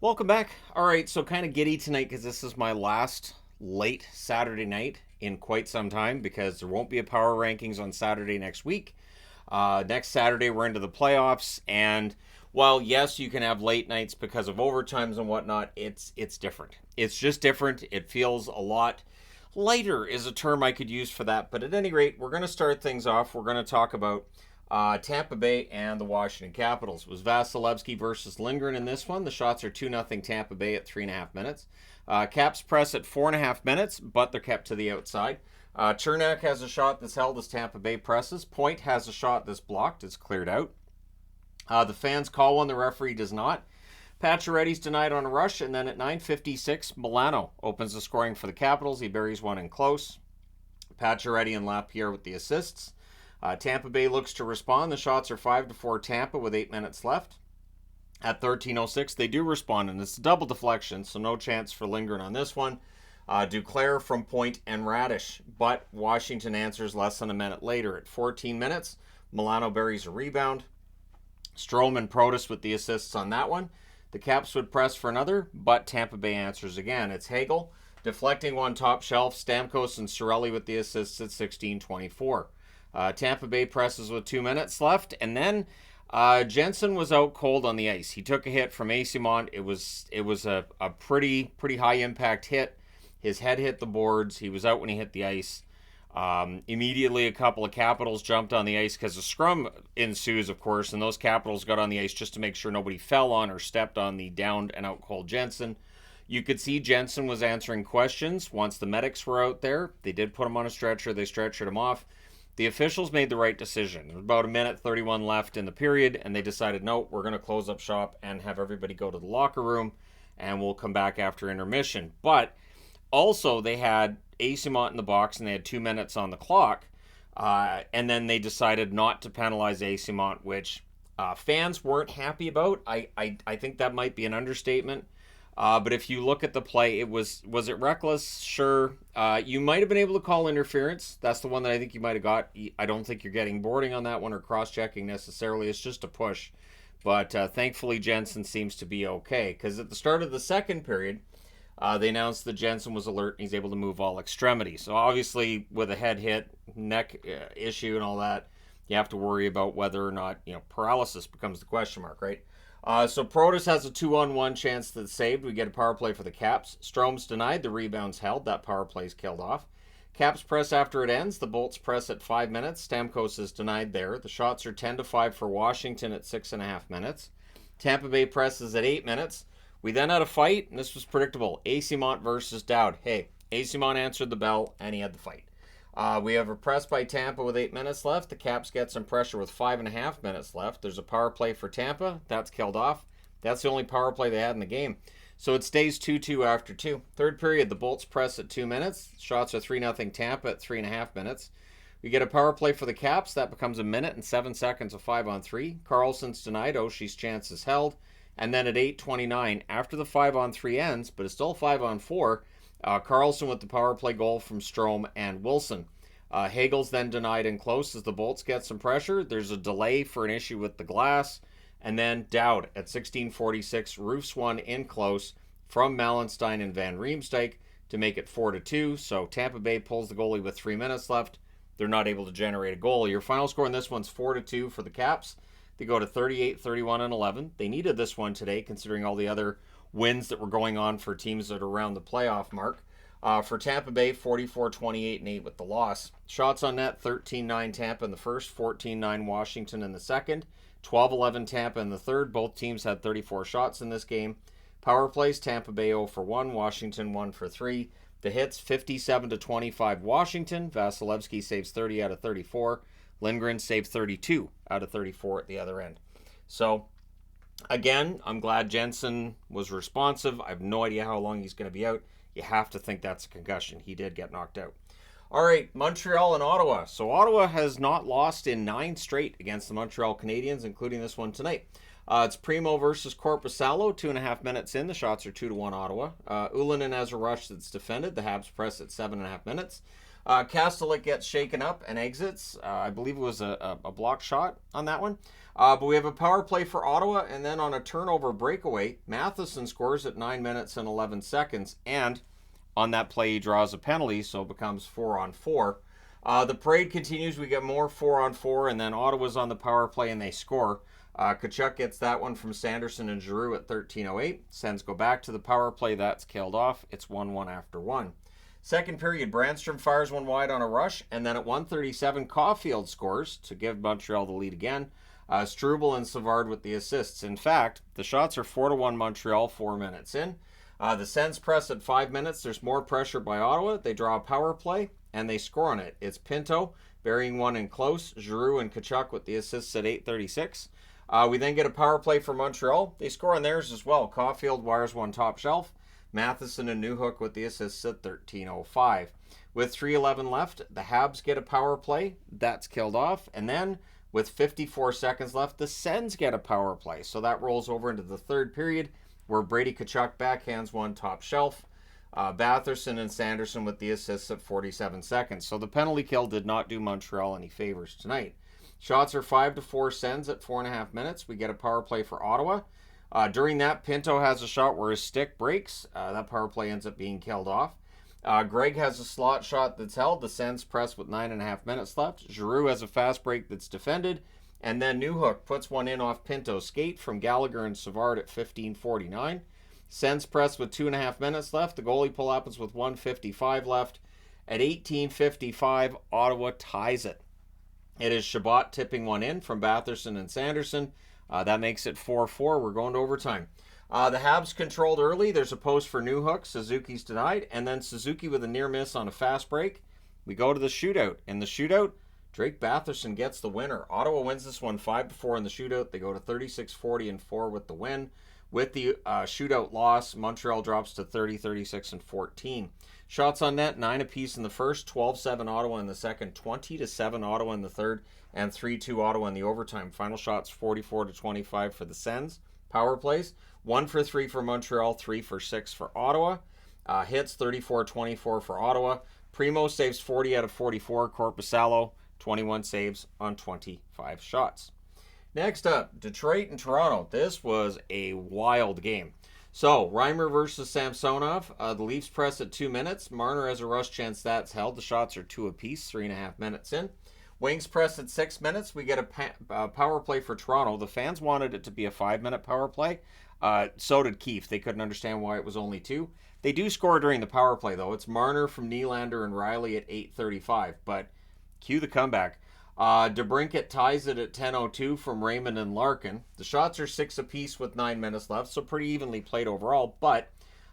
Welcome back. All right, so kind of giddy tonight because this is my last late Saturday night in quite some time because there won't be a power rankings on Saturday next week. Next Saturday, we're into the playoffs, and while yes, you can have late nights because of overtimes and whatnot, it's different. It's just different. It feels a lot lighter is a term I could use for that. But at any rate, we're going to start things off. We're going to talk about Tampa Bay and the Washington Capitals. It was Vasilevsky versus Lindgren in this one. The shots are 2-0 Tampa Bay at 3.5 minutes. Caps press at 4.5 minutes, but they're kept to the outside. Chernak has a shot that's held as Tampa Bay presses. Point has a shot that's blocked. It's cleared out. The fans call one. The referee does not. Pacioretty's denied on a rush, and then at 9:56, Milano opens the scoring for the Capitals. He buries one in close. Pacioretty and Lapierre with the assists. Tampa Bay looks to respond. The shots are 5-4 Tampa with 8 minutes left. At 13:06, they do respond, and it's a double deflection, so no chance for Lindgren on this one. Duclair from point and Radish, but Washington answers less than a minute later. At 14 minutes, Milano buries a rebound. Strome and Protas with the assists on that one. The Caps would press for another, but Tampa Bay answers again. It's Hagel deflecting one top shelf. Stamkos and Cirelli with the assists at 16:24. Tampa Bay presses with 2 minutes left, and then Jensen was out cold on the ice. He took a hit from Eyssimont. It was a pretty high impact hit. His head hit the boards. He was out when he hit the ice. Immediately, a couple of Capitals jumped on the ice because a scrum ensues, of course, and those Capitals got on the ice just to make sure nobody fell on or stepped on the downed and out cold Jensen. You could see Jensen was answering questions once the medics were out there. They did put him on a stretcher. They stretchered him off. The officials made the right decision. There was about 1:31 left in the period, and they decided, no, we're going to close up shop and have everybody go to the locker room, and we'll come back after intermission. But also, they had Eyssimont in the box, and they had 2 minutes on the clock, and then they decided not to penalize Eyssimont, which fans weren't happy about. I think that might be an understatement. But if you look at the play, was it reckless? Sure. You might have been able to call interference. That's the one that I think you might have got. I don't think you're getting boarding on that one or cross-checking necessarily. It's just a push. But thankfully, Jensen seems to be okay. Because at the start of the second period, they announced that Jensen was alert and he's able to move all extremities. So obviously, with a head hit, neck issue and all that, you have to worry about whether or not, paralysis becomes the question mark, right? So Protas has a 2-on-1 chance that's saved. We get a power play for the Caps. Strome's denied. The rebound's held. That power play's killed off. Caps press after it ends. The Bolts press at 5 minutes. Stamkos is denied there. The shots are 10-5 for Washington at 6.5 minutes. Tampa Bay presses at 8 minutes. We then had a fight, and this was predictable. Eyssimont versus Dowd. Hey, Eyssimont answered the bell, and he had the fight. We have a press by Tampa with 8 minutes left. The Caps get some pressure with 5.5 minutes left. There's a power play for Tampa. That's killed off. That's the only power play they had in the game. So it stays 2-2 after 2. Third period, the Bolts press at 2 minutes. Shots are 3-0 Tampa at 3.5 minutes. We get a power play for the Caps. That becomes 1 minute and 7 seconds of 5-on-3. Carlson's denied. Oshie's chance is held. And then at 8:29, after the 5-on-3 ends, but it's still 5-on-4, Carlson with the power play goal from Strome and Wilson. Hagel's then denied in close as the Bolts get some pressure. There's a delay for an issue with the glass. And then Dowd at 16:46 roofs one in close from Malenstein and Van Riemsdyk to make it 4-2. So Tampa Bay pulls the goalie with 3 minutes left. They're not able to generate a goal. Your final score in this one's 4-2 for the Caps. They go to 38, 31, and 11. They needed this one today considering all the other wins that were going on for teams that are around the playoff mark. For Tampa Bay, 44, 28, and 8 with the loss. Shots on net, 13-9 Tampa in the first, 14-9 Washington in the second, 12-11 Tampa in the third. Both teams had 34 shots in this game. Power plays, Tampa Bay 0 for 1, Washington 1 for 3. The hits, 57-25 Washington. Vasilevsky saves 30 out of 34. Lindgren saved 32 out of 34 at the other end. So, again, I'm glad Jensen was responsive. I have no idea how long he's going to be out. You have to think that's a concussion. He did get knocked out. All right, Montreal and Ottawa. So Ottawa has not lost in 9 straight against the Montreal Canadiens, including this one tonight. It's Primo versus Korpisalo, 2.5 minutes in. The shots are 2-1 Ottawa. Ullinen has a rush that's defended. The Habs press at 7.5 minutes. Kastelik gets shaken up and exits. I believe it was a block shot on that one. But we have a power play for Ottawa, and then on a turnover breakaway, Matheson scores at 9 minutes and 11 seconds, and on that play he draws a penalty, so it becomes 4-on-4. The parade continues. We get more 4-on-4, and then Ottawa's on the power play, and they score. Tkachuk gets that one from Sanderson and Giroux at 13:08. Sens go back to the power play. That's killed off. It's 1-1 after 1. Second period, Brandstrom fires one wide on a rush, and then at 1:37, Caulfield scores to give Montreal the lead again. Struble and Savard with the assists. In fact, the shots are 4-1 Montreal 4 minutes in. The Sens press at 5 minutes. There's more pressure by Ottawa. They draw a power play, and they score on it. It's Pinto burying one in close. Giroux and Tkachuk with the assists at 8:36. We then get a power play for Montreal. They score on theirs as well. Caulfield wires one top shelf. Matheson and Newhook with the assists at 13:05. With 3:11 left, the Habs get a power play. That's killed off. And then, with 54 seconds left, the Sens get a power play. So that rolls over into the third period, where Brady Tkachuk backhands one top shelf. Batherson and Sanderson with the assists at 47 seconds. So the penalty kill did not do Montreal any favors tonight. Shots are 5-4 Sens at 4.5 minutes. We get a power play for Ottawa. During that, Pinto has a shot where his stick breaks. That power play ends up being killed off. Greg has a slot shot that's held. The Sens press with 9.5 minutes left. Giroux has a fast break that's defended. And then Newhook puts one in off Pinto's skate from Gallagher and Savard at 15:49. Sens press with 2.5 minutes left. The goalie pull happens with 1:55 left. At 18:55, Ottawa ties it. It is Chabot tipping one in from Batherson and Sanderson. That makes it 4-4. We're going to overtime. The Habs controlled early. There's a post for Newhook. Suzuki's denied. And then Suzuki with a near miss on a fast break. We go to the shootout. In the shootout, Drake Batherson gets the winner. Ottawa wins this one 5-4 in the shootout. They go to 36-40-4 with the win. With the shootout loss, Montreal drops to 30-36-14. Shots on net, 9 apiece in the first, 12-7 Ottawa in the second, 20-7 Ottawa in the third, and 3-2 Ottawa in the overtime. Final shots, 44-25 for the Sens. Power plays, 1 for 3 for Montreal, 3 for 6 for Ottawa. Hits, 34-24 for Ottawa. Primo saves 40 out of 44. Korpisalo, 21 saves on 25 shots. Next up, Detroit and Toronto. This was a wild game. So, Reimer versus Samsonov. The Leafs press at 2 minutes. Marner has a rush chance that's held. The shots are 2 apiece, 3.5 minutes in. Wings press at 6 minutes. We get a power play for Toronto. The fans wanted it to be a 5-minute power play. So did Keefe. They couldn't understand why it was only 2. They do score during the power play, though. It's Marner from Nylander and Riley at 8:35. But cue the comeback. DeBrincat ties it at 10:02 from Raymond and Larkin. The shots are 6 apiece with 9 minutes left, so pretty evenly played overall. But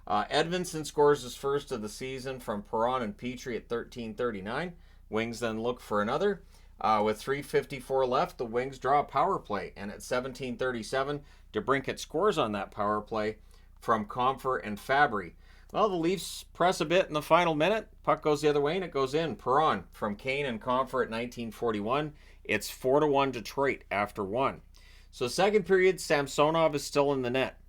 Edvinsson scores his first of the season from Perron and Petrie at 13:39. Wings then look for another. With 3:54 left, the Wings draw a power play, and at 17:37, DeBrincat scores on that power play from Comfort and Fabry. Well, the Leafs press a bit in the final minute. Puck goes the other way, and it goes in. Perron from Kane and Comfort at 19:41. It's 4-1 Detroit after 1. So second period, Samsonov is still in the net,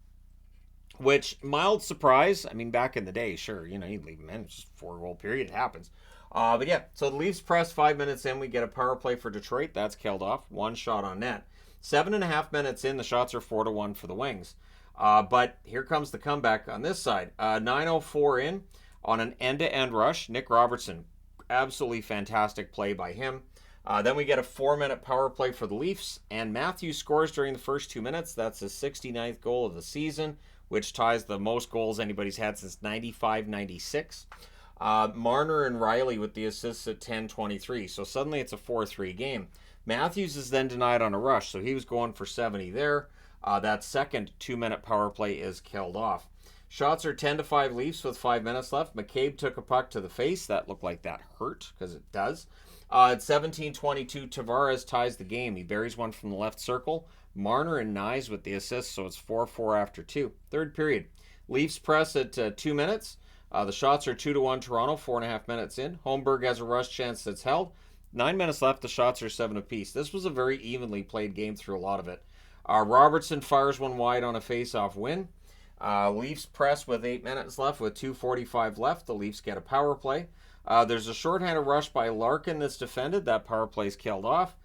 which, mild surprise. I mean, back in the day, sure, you'd leave him in. It's just a 4-goal period. It happens. But yeah, so the Leafs press 5 minutes in. We get a power play for Detroit. That's killed off. 1 shot on net. 7.5 minutes in, the shots are 4-1 for the Wings. But here comes the comeback on this side. 9:04 in on an end-to-end rush. Nick Robertson, absolutely fantastic play by him. Then we get a 4-minute power play for the Leafs, and Matthews scores during the first 2 minutes. That's his 69th goal of the season, which ties the most goals anybody's had since 95-96. Marner and Riley with the assists at 10:23. So suddenly it's a 4-3 game. Matthews is then denied on a rush, so he was going for 70 there. That second 2-minute power play is killed off. Shots are 10-5 Leafs with 5 minutes left. McCabe took a puck to the face. That looked like that hurt, because it does. At 17:22, Tavares ties the game. He buries one from the left circle. Marner and Nyes with the assist, so it's 4-4 after 2. Third period. Leafs press at 2 minutes. The shots are 2-1 Toronto, 4.5 minutes in. Holmberg has a rush chance that's held. 9 minutes left. The shots are 7 apiece. This was a very evenly played game through a lot of it. Robertson fires one wide on a face-off win. Leafs press with 8 minutes left with 2:45 left. The Leafs get a power play. There's a shorthanded rush by Larkin that's defended. That power play is killed off.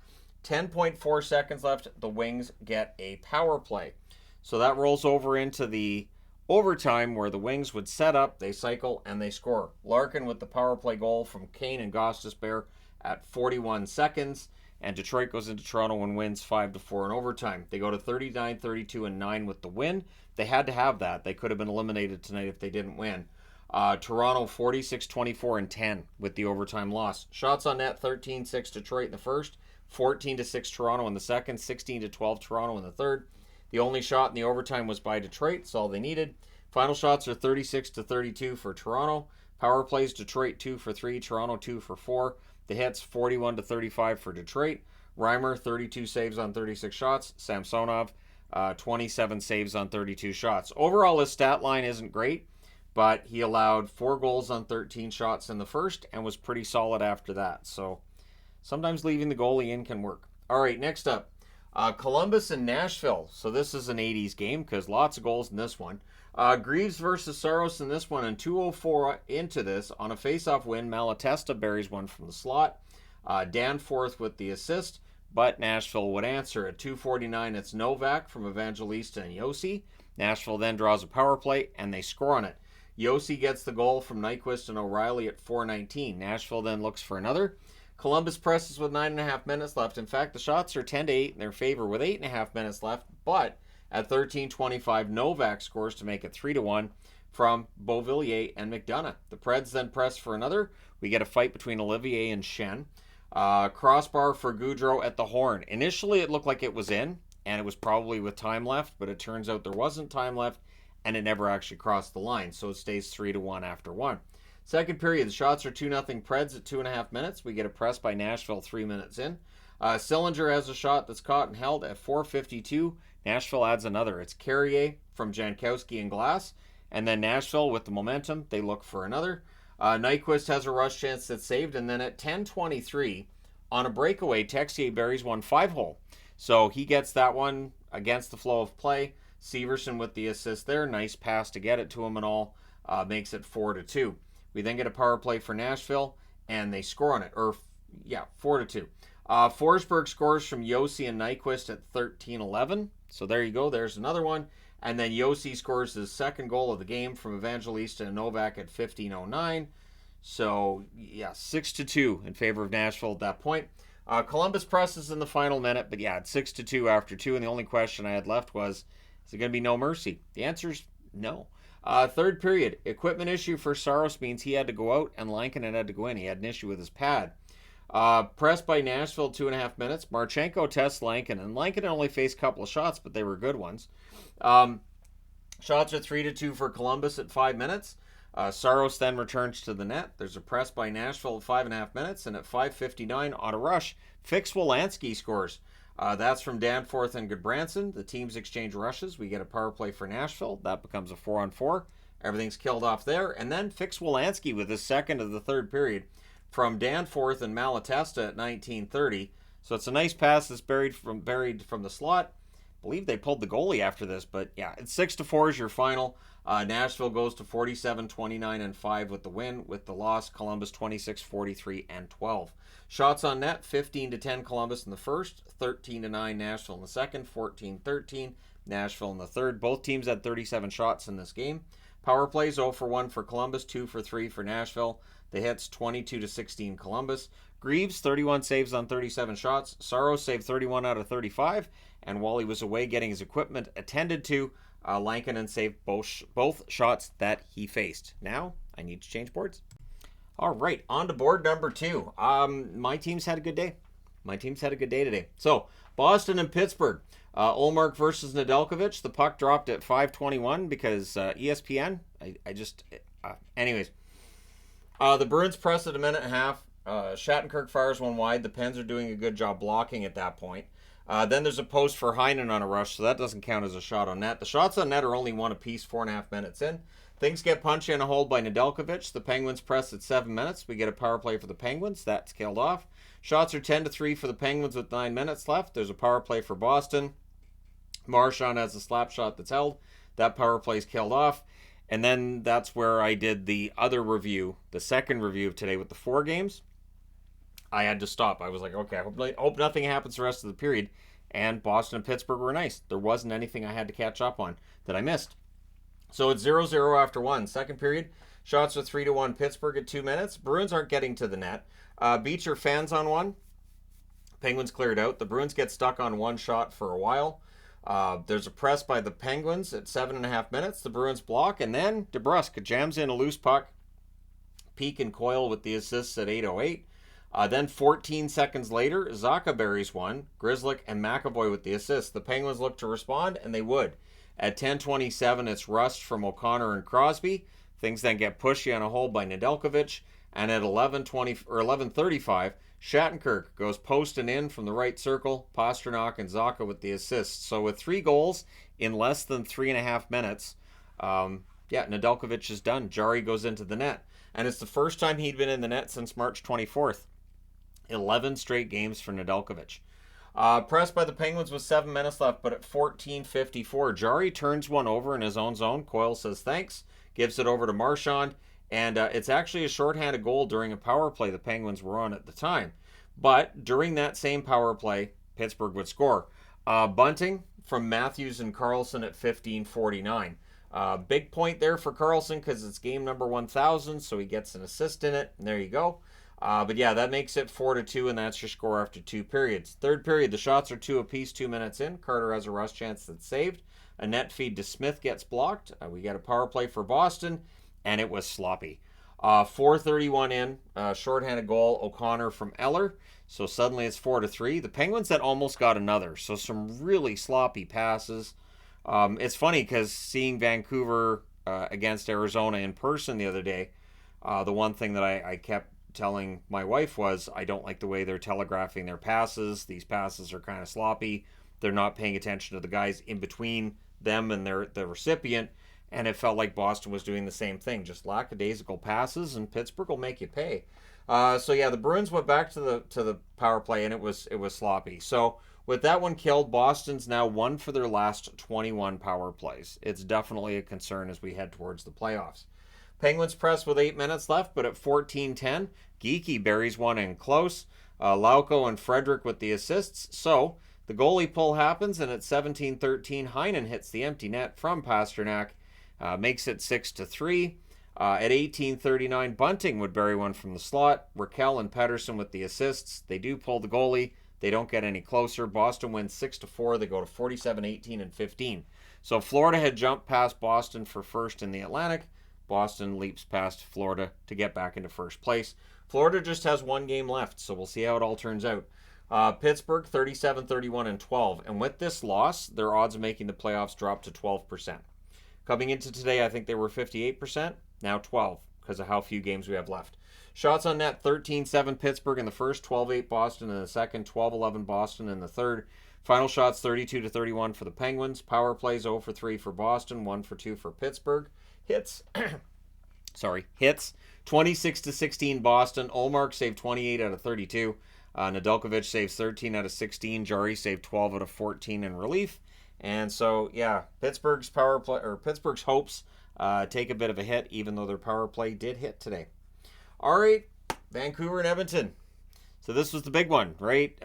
10.4 seconds left. The Wings get a power play. So that rolls over into the overtime where the Wings would set up, they cycle, and they score. Larkin with the power play goal from Kane and Gostisbehere at 41 seconds. And Detroit goes into Toronto and wins 5-4 in overtime. They go to 39, 32, and 9 with the win. They had to have that. They could have been eliminated tonight if they didn't win. Toronto 46, 24, and 10 with the overtime loss. Shots on net 13-6 Detroit in the first, 14-6 Toronto in the second, 16-12 Toronto in the third. The only shot in the overtime was by Detroit. That's all they needed. Final shots are 36-32 for Toronto. Power plays Detroit 2 for 3, Toronto 2 for 4. The hits 41-35 for Detroit. Reimer 32 saves on 36 shots. Samsonov 27 saves on 32 shots. Overall, his stat line isn't great, but he allowed 4 goals on 13 shots in the first and was pretty solid after that. So sometimes leaving the goalie in can work. All right, next up, Columbus and Nashville. So this is an 80s game because lots of goals in this one. Greaves versus Saros in this one, and 2:04 into this on a face-off win. Malatesta buries one from the slot. Danforth with the assist, but Nashville would answer. At 2:49, it's Novak from Evangelista and Yossi. Nashville then draws a power play, and they score on it. Yossi gets the goal from Nyquist and O'Reilly at 4:19. Nashville then looks for another. Columbus presses with 9.5 minutes left. In fact, the shots are 10-8 in their favor with 8.5 minutes left, but at 13:25, Novak scores to make it 3-1 from Beauvillier and McDonough. The Preds then press for another. We get a fight between Olivier and Shen. Crossbar for Goudreau at the horn. Initially, it looked like it was in, and it was probably with time left, but it turns out there wasn't time left, and it never actually crossed the line, so it stays 3-1 after one. Second period, the shots are 2-0 Preds at 2.5 minutes. We get a press by Nashville 3 minutes in. Sillinger has a shot that's caught and held at 4:52. Nashville adds another. It's Carrier from Jankowski and Glass. And then Nashville, with the momentum, they look for another. Nyquist has a rush chance that's saved. And then at 10:23, on a breakaway, Texier buries one 5-hole. So he gets that one against the flow of play. Severson with the assist there. Nice pass to get it to him and all. Makes it 4-2. We then get a power play for Nashville, and they score on it. 4-2. Forsberg scores from Yossi and Nyquist at 13:11. So there you go. There's another one. And then Yossi scores his second goal of the game from Evangelista and Novak at 15:09. So, 6-2 in favor of Nashville at that point. Columbus presses in the final minute, but it's 6-2 after 2. And the only question I had left was, is it going to be no mercy? The answer is no. Third period, equipment issue for Saros means he had to go out and Lankinen had to go in. He had an issue with his pad. Pressed by Nashville, 2.5 minutes. Marchenko tests Lankinen. Lankinen only faced a couple of shots, but they were good ones. Shots are 3-2 for Columbus at 5 minutes. Saros then returns to the net. There's a press by Nashville at 5.5 minutes, and at 5:59 on a rush, Fix-Wolansky scores. That's from Danforth and Goodbranson. The teams exchange rushes. We get a power play for Nashville. That becomes a 4-on-4. Everything's killed off there. And then Fix-Wolansky with his second of the third period from Danforth and Malatesta at 19:30. So it's a nice pass that's buried from the slot. I believe they pulled the goalie after this, but it's 6-4 is your final. Nashville goes to 47, 29, and 5 with the win. With the loss, Columbus 26, 43, and 12. Shots on net, 15-10 Columbus in the first, 13-9 Nashville in the second, 14-13 Nashville in the third. Both teams had 37 shots in this game. Power plays 0-for-1 for Columbus, 2-for-3 for Nashville. The hits 22-16 Columbus. Greaves 31 saves on 37 shots. Saros saved 31 out of 35, and while he was away getting his equipment attended to, Lankinen saved both shots that he faced. Now I need to change boards. All right, on to board number 2. My team's had a good day. Today. So, Boston and Pittsburgh. Ullmark versus Nedeljkovic. The puck dropped at 5:21 because ESPN. Anyways. The Bruins press at a minute and a half. Shattenkirk fires one wide. The Pens are doing a good job blocking at that point. Then there's a post for Heinen on a rush, so that doesn't count as a shot on net. The shots on net are only one apiece, 4.5 minutes in. Things get punchy in a hold by Nedeljkovic. The Penguins press at 7 minutes. We get a power play for the Penguins. That's killed off. Shots are 10-3 for the Penguins with 9 minutes left. There's a power play for Boston. Marchand has a slap shot that's held. That power play is killed off. And then that's where I did the other review, the second review of today with the 4 games. I had to stop. I was like, okay, I hope nothing happens the rest of the period. And Boston and Pittsburgh were nice. There wasn't anything I had to catch up on that I missed. So it's 0-0 after 1. Second period, shots are 3-1 Pittsburgh at 2 minutes. Bruins aren't getting to the net. Beecher fans on one. Penguins cleared out. The Bruins get stuck on one shot for a while. There's a press by the Penguins at 7.5 minutes. The Bruins block, and then DeBrusk jams in a loose puck. Peak and Coyle with the assists at 8:08. Then 14 seconds later, Zacha buries one. Grzelcyk and McAvoy with the assists. The Penguins look to respond, and they would. At 10:27, it's rust from O'Connor and Crosby. Things then get pushy on a hole by Nedeljkovic. And at 11:35, Shattenkirk goes posting in from the right circle. Pastrnak and Zacha with the assists. So with 3 goals in less than 3.5 minutes, Nedeljkovic is done. Jari goes into the net. And it's the first time he'd been in the net since March 24th. 11 straight games for Nedeljkovic. Pressed by the Penguins with 7 minutes left, but at 14:54, Jari turns one over in his own zone. Coyle says thanks, gives it over to Marchand, and it's actually a shorthanded goal during a power play the Penguins were on at the time. But during that same power play, Pittsburgh would score. Bunting from Matthews and Karlsson at 15:49. Big point there for Karlsson because it's game number 1,000, so he gets an assist in it, and there you go. But yeah, that makes it 4-2, and that's your score after 2 periods. Third period, the shots are 2 apiece, 2 minutes in. Carter has a rush chance that's saved. A net feed to Smith gets blocked. We get a power play for Boston, and it was sloppy. 4:31 in, shorthanded goal, O'Connor from Eller. So suddenly it's 4-3. The Penguins that almost got another. So some really sloppy passes. It's funny because seeing Vancouver against Arizona in person the other day, the one thing that I kept telling my wife was I don't like the way they're telegraphing their passes. These passes are kind of sloppy. They're not paying attention to the guys in between them and the recipient. And it felt like Boston was doing the same thing, just lackadaisical passes, and Pittsburgh will make you pay. The Bruins went back to the power play, and it was sloppy. So with that one killed, Boston's now 1 for their last 21 power plays. It's definitely a concern as we head towards the playoffs. Penguins press with 8 minutes left, but at 14:10, Geekie buries one in close. Lauko and Frederick with the assists. So the goalie pull happens, and at 17:13, Heinen hits the empty net from Pastrnak, makes it 6-3. At 18:39, Bunting would bury one from the slot. Raquel and Pettersson with the assists. They do pull the goalie. They don't get any closer. Boston wins 6-4. They go to 47, 18, and 15. So Florida had jumped past Boston for first in the Atlantic. Boston leaps past Florida to get back into first place. Florida just has 1 game left, so we'll see how it all turns out. Pittsburgh, 37, 31, and 12. And with this loss, their odds of making the playoffs drop to 12%. Coming into today, I think they were 58%. Now 12, because of how few games we have left. Shots on net, 13-7 Pittsburgh in the first, 12-8 Boston in the second, 12-11 Boston in the third. Final shots, 32-31 for the Penguins. Power plays, 0 for 3 for Boston, 1 for 2 for Pittsburgh. Hits, 26-16 Boston. Ullmark saved 28 out of 32. Nedeljkovic saves 13 out of 16. Jari saved 12 out of 14 in relief. And so, yeah, Pittsburgh's hopes take a bit of a hit, even though their power play did hit today. All right, Vancouver and Edmonton. So this was the big one, right?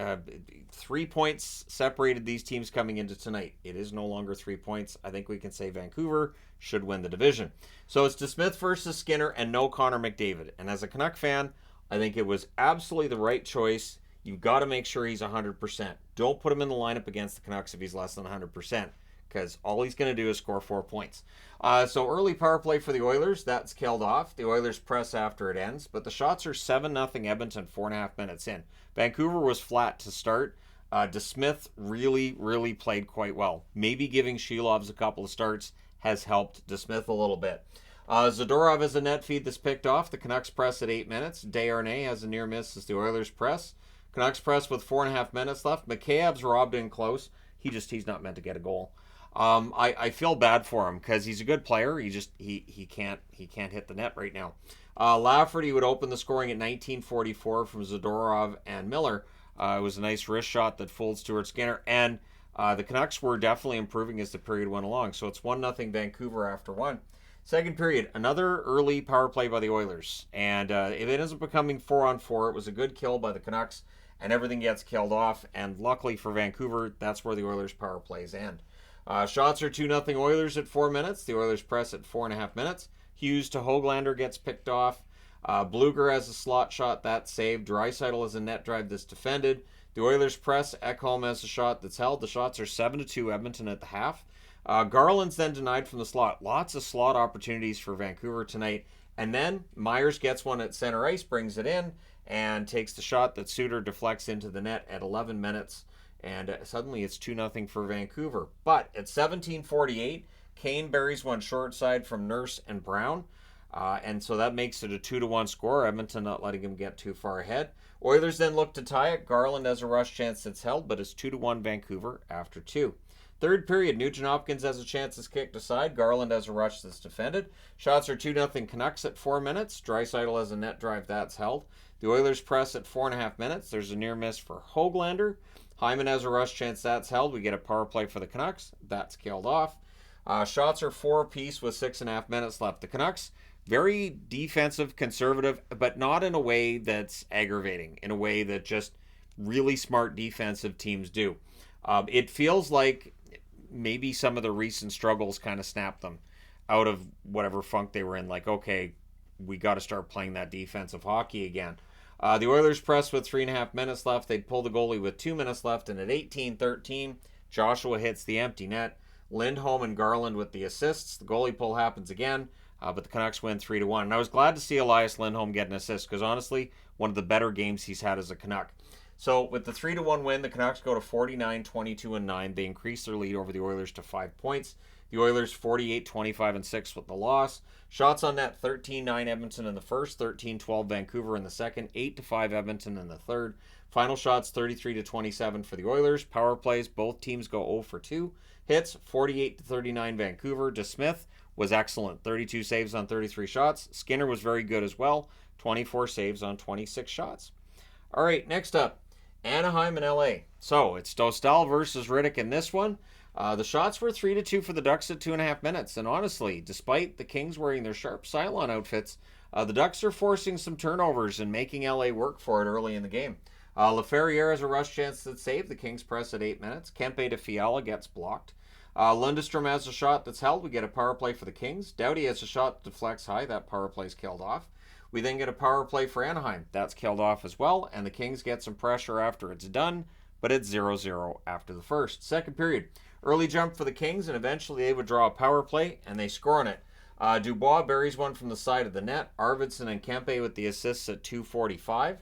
3 points separated these teams coming into tonight. It is no longer 3 points. I think we can say Vancouver should win the division. So it's DeSmith versus Skinner and no Connor McDavid. And as a Canuck fan, I think it was absolutely the right choice. You've got to make sure he's 100%. Don't put him in the lineup against the Canucks if he's less than 100%, because all he's going to do is score 4 points. So early power play for the Oilers, that's killed off. The Oilers press after it ends, but the shots are 7-0 Edmonton 4.5 minutes in. Vancouver was flat to start. DeSmith really, really played quite well. Maybe giving Shilovs a couple of starts has helped DeSmith a little bit. Zadorov has a net feed that's picked off. The Canucks press at 8 minutes. Desharnais has a near miss as the Oilers press. Canucks press with 4.5 minutes left. Mikheyev's robbed in close. He's not meant to get a goal. I feel bad for him because he's a good player. He can't hit the net right now. Lafferty would open the scoring at 19:44 from Zadorov and Miller. It was a nice wrist shot that fooled Stuart Skinner, and the Canucks were definitely improving as the period went along. So it's 1-0 Vancouver after 1. Second period, another early power play by the Oilers. And if it ends up becoming 4-on-4, it was a good kill by the Canucks, and everything gets killed off. And luckily for Vancouver, that's where the Oilers' power plays end. Shots are 2-0 Oilers at 4 minutes. The Oilers press at 4.5 minutes. Hughes to Höglander gets picked off. Blueger has a slot shot that's saved. Draisaitl has a net drive that's defended. The Oilers press. Ekholm has a shot that's held. The shots are 7-2 Edmonton at the half. Garland's then denied from the slot. Lots of slot opportunities for Vancouver tonight. And then Myers gets one at center ice, brings it in, and takes the shot that Suter deflects into the net at 11 minutes. And suddenly it's 2-0 for Vancouver. But at 17:48, Kane buries one short side from Nurse and Brown. And so that makes it a 2-1 score. Edmonton not letting him get too far ahead. Oilers then look to tie it. Garland has a rush chance that's held, but it's 2-1 Vancouver after 2. Third period, Nugent-Hopkins has a chance that's kicked aside. Garland has a rush that's defended. Shots are 2-0 Canucks at 4 minutes. Draisaitl has a net drive that's held. The Oilers press at 4.5 minutes. There's a near miss for Höglander. Hyman has a rush chance that's held. We get a power play for the Canucks. That's killed off. Shots are 4 apiece with 6.5 minutes left. The Canucks, very defensive, conservative, but not in a way that's aggravating, in a way that just really smart defensive teams do. It feels like maybe some of the recent struggles kind of snapped them out of whatever funk they were in. Like, okay, we got to start playing that defensive hockey again. The Oilers press with 3.5 minutes left. They'd pull the goalie with 2 minutes left, and at 18:13, Joshua hits the empty net. Lindholm and Garland with the assists. The goalie pull happens again, but the Canucks win 3-1. And I was glad to see Elias Lindholm get an assist because, honestly, one of the better games he's had as a Canuck. So with the 3-1 win, the Canucks go to 49-22-9. They increase their lead over the Oilers to 5 points. The Oilers 48-25-6 with the loss. Shots on net 13-9 Edmonton in the first, 13-12 Vancouver in the second, 8-5 Edmonton in the third. Final shots 33-27 for the Oilers. Power plays, both teams go 0 for 2. Hits 48-39 Vancouver. DeSmith was excellent, 32 saves on 33 shots. Skinner was very good as well, 24 saves on 26 shots. All right, next up, Anaheim and LA. So it's Dostal versus Riddick in this one. The shots were 3-2 for the Ducks at 2.5 minutes. And honestly, despite the Kings wearing their sharp Cylon outfits, the Ducks are forcing some turnovers and making LA work for it early in the game. LaFerriere has a rush chance that's saved. The Kings press at 8 minutes. Kempe to Fiala gets blocked. Lundestrom has a shot that's held. We get a power play for the Kings. Doughty has a shot that deflects high. That power play's killed off. We then get a power play for Anaheim. That's killed off as well, and the Kings get some pressure after it's done, but it's 0-0 after the first. Second period, early jump for the Kings, and eventually they would draw a power play, and they score on it. Dubois buries one from the side of the net. Arvidsson and Kempe with the assists at 2:45.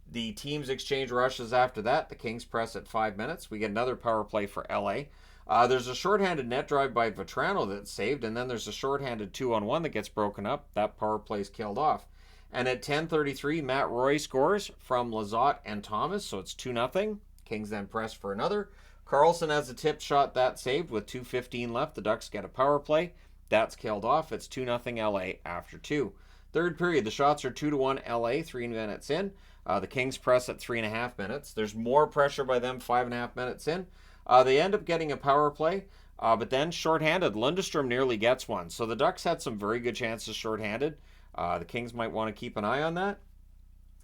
The teams exchange rushes after that. The Kings press at 5 minutes. We get another power play for LA. There's a shorthanded net drive by Vetrano that's saved, and then there's a shorthanded 2-on-1 that gets broken up. That power play's killed off. And at 10:33, Matt Roy scores from Lizotte and Thomas, so it's 2-0. Kings then press for another. Carlson has a tip shot that's saved with 2:15 left. The Ducks get a power play. That's killed off. It's 2-0 LA after 2. Third period, the shots are 2-1 LA, 3 minutes in. The Kings press at 3.5 minutes. There's more pressure by them 5.5 minutes in. They end up getting a power play, but then shorthanded. Lundestrom nearly gets one. So the Ducks had some very good chances shorthanded. The Kings might want to keep an eye on that.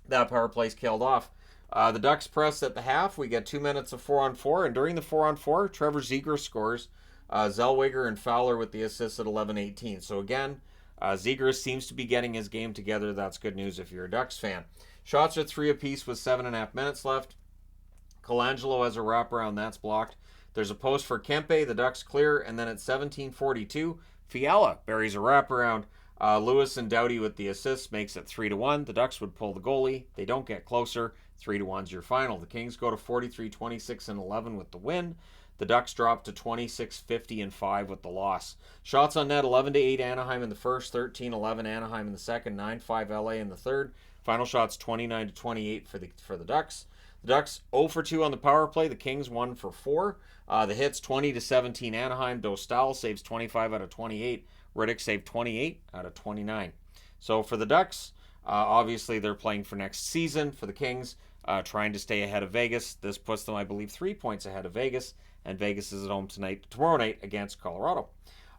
That power play's killed off. The Ducks press at the half. We get 2 minutes of 4-on-4, and during the 4-on-4, Trevor Zegras scores. Zellweger and Fowler with the assists at 11:18. So again, Zegras seems to be getting his game together. That's good news if you're a Ducks fan. Shots are 3 apiece with 7.5 minutes left. Colangelo has a wraparound, that's blocked. There's a post for Kempe, the Ducks clear, and then at 17:42, Fiala buries a wraparound. Lewis and Doughty with the assists makes it 3-1. The Ducks would pull the goalie. They don't get closer. 3-1's your final. The Kings go to 43-26-11 with the win. The Ducks drop to 26-50-5 with the loss. Shots on net 11-8 Anaheim in the first, 13-11 Anaheim in the second, 9-5 LA in the third. Final shots 29-28 for the Ducks. The Ducks 0 for 2 on the power play. The Kings 1 for 4. The hits 20-17 Anaheim. Dostal saves 25 out of 28. Riddick saved 28 out of 29. So for the Ducks, obviously they're playing for next season. For the Kings, trying to stay ahead of Vegas. This puts them, I believe, 3 points ahead of Vegas. And Vegas is at home tomorrow night against Colorado.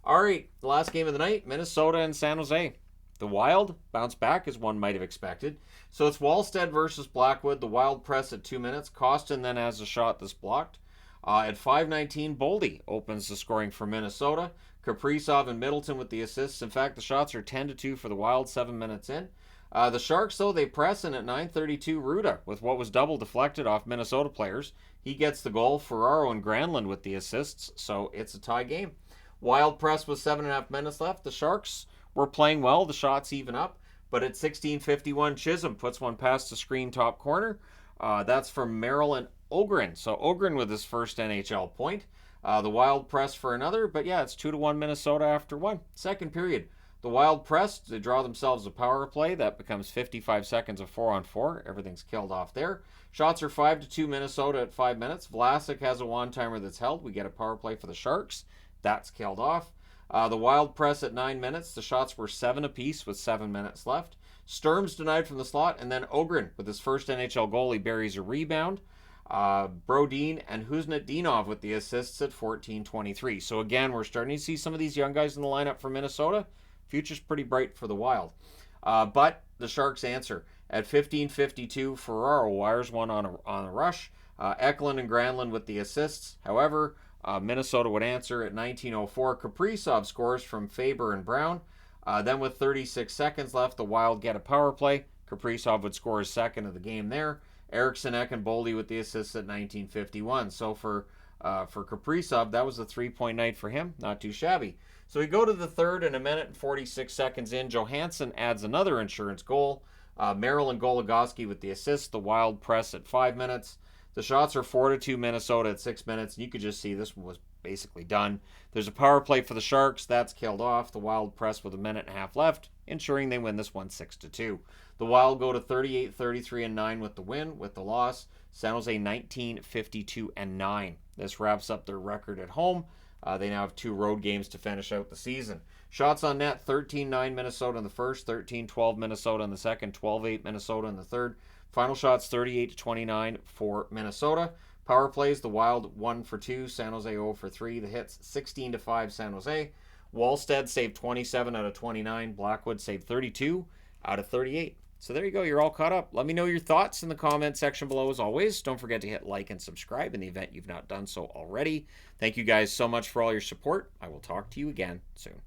All right, the last game of the night, Minnesota and San Jose. The Wild bounce back as one might have expected. So it's Wallstead versus Blackwood. The Wild press at 2 minutes. Costin then has a shot that's blocked. At 5:19, Boldy opens the scoring for Minnesota. Kaprizov and Middleton with the assists. In fact, the shots are 10-2 for the Wild 7 minutes in. The Sharks, though, they press in at 9:32. Ruda with what was double deflected off Minnesota players. He gets the goal. Ferraro and Granlund with the assists. So it's a tie game. Wild press with 7.5 minutes left. The Sharks were playing well. The shots even up. But at 16:51, Chisholm puts one past the screen top corner. That's from Merrill and Ogren. So Ogren with his first NHL point. The Wild press for another. But yeah, it's 2-1 Minnesota after one. Second period. The Wild press. They draw themselves a power play. That becomes 55 seconds of 4-on-4. Everything's killed off there. Shots are 5-2 Minnesota at 5 minutes. Vlasic has a one-timer that's held. We get a power play for the Sharks. That's killed off. The Wild press at 9 minutes. The shots were 7 apiece with 7 minutes left. Sturm's denied from the slot, and then Ogren with his first NHL goal. He buries a rebound. Brodin and Kuznetsov with the assists at 14:23. So again, we're starting to see some of these young guys in the lineup for Minnesota. Future's pretty bright for the Wild. But the Sharks answer. At 15:52, Ferraro wires one on a rush. Eklund and Granlund with the assists. However, Minnesota would answer at 19:04. Kaprizov scores from Faber and Brown. Then with 36 seconds left, the Wild get a power play. Kaprizov would score his second of the game there. Eriksson, Ek, and Boldy with the assists at 19:51. So for Kaprizov, that was a 3-point night for him. Not too shabby. So we go to the third, and 1 minute and 46 seconds in. Johansson adds another insurance goal. Merrill and Goligoski with the assist. The Wild press at 5 minutes. The shots are 4-2 Minnesota at 6 minutes. And you could just see this one was basically done. There's a power play for the Sharks. That's killed off. The Wild press with 1.5 minutes left, ensuring they win this one 6-2. The Wild go to 38, 33, and 9 with the win. With the loss, San Jose 19, 52, and 9. This wraps up their record at home. They now have 2 road games to finish out the season. Shots on net, 13-9 Minnesota in the first, 13-12 Minnesota in the second, 12-8 Minnesota in the third. Final shots, 38-29 for Minnesota. Power plays, the Wild 1 for 2, San Jose 0 for 3. The hits, 16-5 San Jose. Wallstead saved 27 out of 29. Blackwood saved 32 out of 38. So there you go. You're all caught up. Let me know your thoughts in the comment section below as always. Don't forget to hit like and subscribe in the event you've not done so already. Thank you guys so much for all your support. I will talk to you again soon.